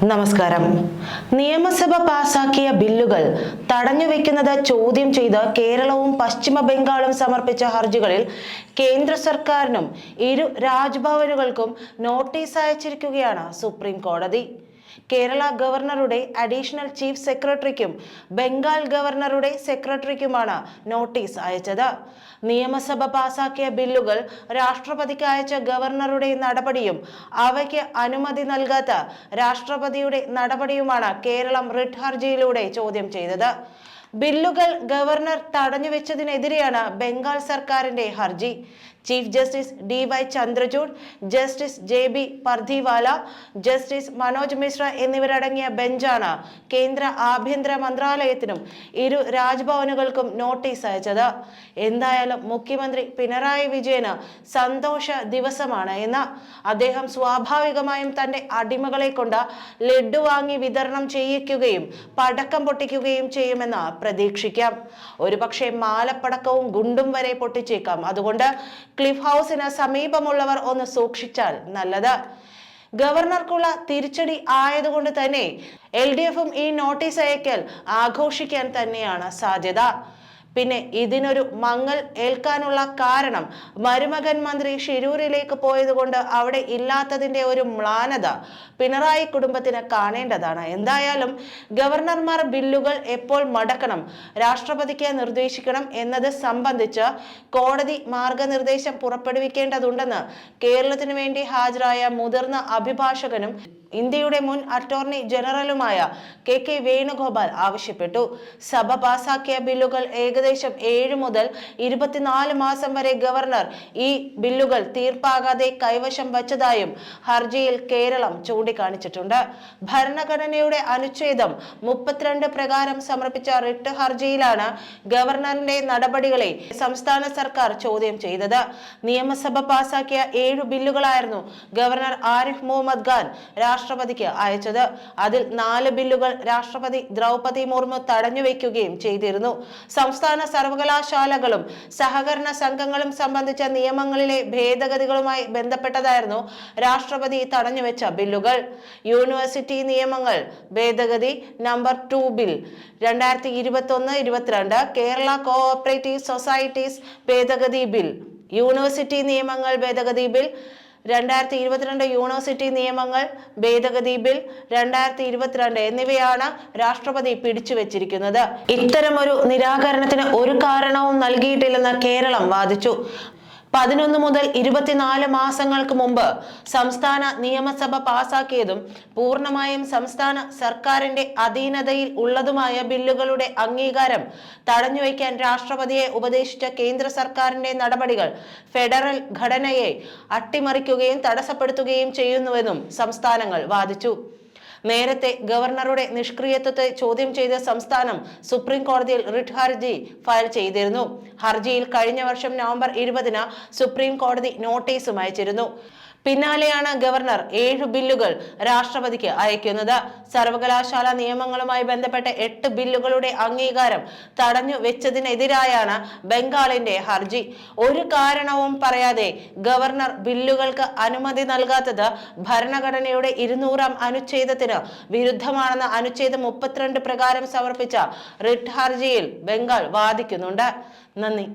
നമസ്കാരം. നിയമസഭ പാസാക്കിയ ബില്ലുകൾ തടഞ്ഞുവെക്കുന്നത് ചോദ്യം ചെയ്ത് കേരളവും പശ്ചിമ ബംഗാളും സമർപ്പിച്ച ഹർജികളിൽ കേന്ദ്ര സർക്കാരിനും ഇരു രാജ്ഭവനുകൾക്കും നോട്ടീസ് അയച്ചിരിക്കുകയാണ് സുപ്രീം കോടതി. കേരള ഗവർണറുടെ അഡീഷണൽ ചീഫ് സെക്രട്ടറിക്കും ബംഗാൾ ഗവർണറുടെ സെക്രട്ടറിക്കുമാണ് നോട്ടീസ് അയച്ചത്. നിയമസഭ പാസാക്കിയ ബില്ലുകൾ രാഷ്ട്രപതിക്ക് അയച്ച ഗവർണറുടെ നടപടിയും അവയ്ക്ക് അനുമതി നൽകാത്ത രാഷ്ട്രപതിയുടെ നടപടിയുമാണ് കേരളം റിട്ട് ഹർജിയിലൂടെ ചോദ്യം ചെയ്തത്. ബില്ലുകൾ ഗവർണർ തടഞ്ഞുവെച്ചതിനെതിരെയാണ് ബംഗാൾ സർക്കാരിന്റെ ഹർജി. Chief justice DY Chandrachud, justice JB Pardiwala, justice Manoj Mishra എന്നിവരടങ്ങിയ ബെഞ്ചാണ് കേന്ദ്ര ആഭ്യന്തര മന്ത്രാലയത്തിനും ഇരു രാജ്ഭവനുകൾക്കും നോട്ടീസ് അയച്ചത്. എന്തായാലും മുഖ്യമന്ത്രി പിണറായി വിജയന് സന്തോഷ ദിവസമാണ് എന്ന്. അദ്ദേഹം സ്വാഭാവികമായും തന്റെ അടിമകളെ കൊണ്ട് ലഡ്ഡു വാങ്ങി വിതരണം ചെയ്യിക്കുകയും പടക്കം പൊട്ടിക്കുകയും ചെയ്യുമെന്ന് പ്രതീക്ഷിക്കാം. ഒരുപക്ഷെ മാലപ്പടക്കവും ഗുണ്ടും വരെ പൊട്ടിച്ചേക്കാം. അതുകൊണ്ട് ക്ലിഫ് ഹൗസിന് സമീപമുള്ളവർ ഒന്ന് സൂക്ഷിച്ചാൽ നല്ലത്. ഗവർണർക്കുള്ള തിരിച്ചടി ആയതുകൊണ്ട് തന്നെ LDFും ഈ നോട്ടീസ് അയക്കൽ ആഘോഷിക്കാൻ തന്നെയാണ് സാധ്യത. പിന്നെ ഇതിനൊരു മങ്ങൽ ഏൽക്കാനുള്ള കാരണം മരുമകൻ മന്ത്രി ഷിരൂരിലേക്ക് പോയതുകൊണ്ട് അവിടെ ഇല്ലാത്തതിന്റെ ഒരു മ്ലാനത പിണറായി കുടുംബത്തിന് കാണേണ്ടതാണ്. എന്തായാലും ഗവർണർമാർ ബില്ലുകൾ എപ്പോൾ മടക്കണം, രാഷ്ട്രപതിക്ക് നിർദ്ദേശിക്കണം എന്നത് സംബന്ധിച്ച് കോടതി മാർഗനിർദ്ദേശം പുറപ്പെടുവിക്കേണ്ടതുണ്ടെന്ന് കേരളത്തിനു വേണ്ടി ഹാജരായ മുതിർന്ന അഭിഭാഷകനും ഇന്ത്യയുടെ മുൻ അറ്റോർണി ജനറലുമായ KK വേണുഗോപാൽ ആവശ്യപ്പെട്ടു. സഭ പാസാക്കിയ ബില്ലുകൾ ഏകദേശം 7 മുതൽ 24 മാസം വരെ ഗവർണർ ഈ ബില്ലുകൾ തീർപ്പാകാതെ കൈവശം വച്ചതായും ഹർജിയിൽ കേരളം ചൂണ്ടിക്കാണിച്ചിട്ടുണ്ട്. ഭരണഘടനയുടെ അനുച്ഛേദം 32 പ്രകാരം സമർപ്പിച്ച റിട്ട് ഹർജിയിലാണ് ഗവർണറിന്റെ നടപടികളെ സംസ്ഥാന സർക്കാർ ചോദ്യം ചെയ്തത്. നിയമസഭ പാസാക്കിയ 7 ബില്ലുകളായിരുന്നു ഗവർണർ ആരിഫ് മുഹമ്മദ് ഖാൻ രാഷ്ട്രപതിക്ക് അയച്ചത്. അതിൽ 4 ബില്ലുകൾ രാഷ്ട്രപതി ദ്രൗപദി മുർമു തടഞ്ഞുവെക്കുകയും ചെയ്തിരുന്നു. സംസ്ഥാന സർവകലാശാലകളും സഹകരണ സംഘങ്ങളും സംബന്ധിച്ച നിയമങ്ങളിലെ ഭേദഗതികളുമായി ബന്ധപ്പെട്ടതായിരുന്നു രാഷ്ട്രപതി തടഞ്ഞുവെച്ച ബില്ലുകൾ. യൂണിവേഴ്സിറ്റി നിയമങ്ങൾ ഭേദഗതി number 2 bill 2021-22, Kerala cooperative societies ഭേദഗതി ബിൽ, യൂണിവേഴ്സിറ്റി നിയമങ്ങൾ ഭേദഗതി ബിൽ 2022, യൂണിവേഴ്സിറ്റി നിയമങ്ങൾ ഭേദഗതി ബിൽ 2022 എന്നിവയാണ് രാഷ്ട്രപതി പിടിച്ചുവെച്ചിരിക്കുന്നത്. ഇത്തരമൊരു നിരാകരണത്തിന് ഒരു കാരണവും നൽകിയിട്ടില്ലെന്ന് കേരളം വാദിച്ചു. 11 മുതൽ 24 മാസങ്ങൾക്ക് മുമ്പ് സംസ്ഥാന നിയമസഭ പാസാക്കിയതും പൂർണ്ണമായും സംസ്ഥാന സർക്കാരിന്റെ അധീനതയിൽ ഉള്ളതുമായ ബില്ലുകളുടെ അംഗീകാരം തടഞ്ഞുവയ്ക്കാൻ രാഷ്ട്രപതിയെ ഉപദേശിച്ച കേന്ദ്ര സർക്കാരിന്റെ നടപടികൾ ഫെഡറൽ ഘടനയെ അട്ടിമറിക്കുകയും തടസ്സപ്പെടുത്തുകയും ചെയ്യുന്നുവെന്നും സംസ്ഥാനങ്ങൾ വാദിച്ചു. നേരത്തെ ഗവർണറുടെ നിഷ്ക്രിയത്വത്തെ ചോദ്യം ചെയ്ത സംസ്ഥാനം സുപ്രീം കോടതിയിൽ റിട്ട് ഹർജി ഫയൽ ചെയ്തിരുന്നു. ഹർജിയിൽ കഴിഞ്ഞ വർഷം നവംബർ 20-ന് സുപ്രീം കോടതി നോട്ടീസും അയച്ചിരുന്നു. പിന്നാലെയാണ് ഗവർണർ 7 ബില്ലുകൾ രാഷ്ട്രപതിക്ക് അയക്കുന്നത്. സർവകലാശാല നിയമങ്ങളുമായി ബന്ധപ്പെട്ട 8 ബില്ലുകളുടെ അംഗീകാരം തടഞ്ഞു വെച്ചതിനെതിരായാണ് ബംഗാളിന്റെ ഹർജി. ഒരു കാരണവും പറയാതെ ഗവർണർ ബില്ലുകൾക്ക് അനുമതി നൽകാത്തത് ഭരണഘടനയുടെ 200-ാം അനുച്ഛേദത്തിന് വിരുദ്ധമാണെന്ന് അനുച്ഛേദം 32 പ്രകാരം സമർപ്പിച്ച റിട്ട് ഹർജിയിൽ ബംഗാൾ വാദിക്കുന്നുണ്ട്. നന്ദി.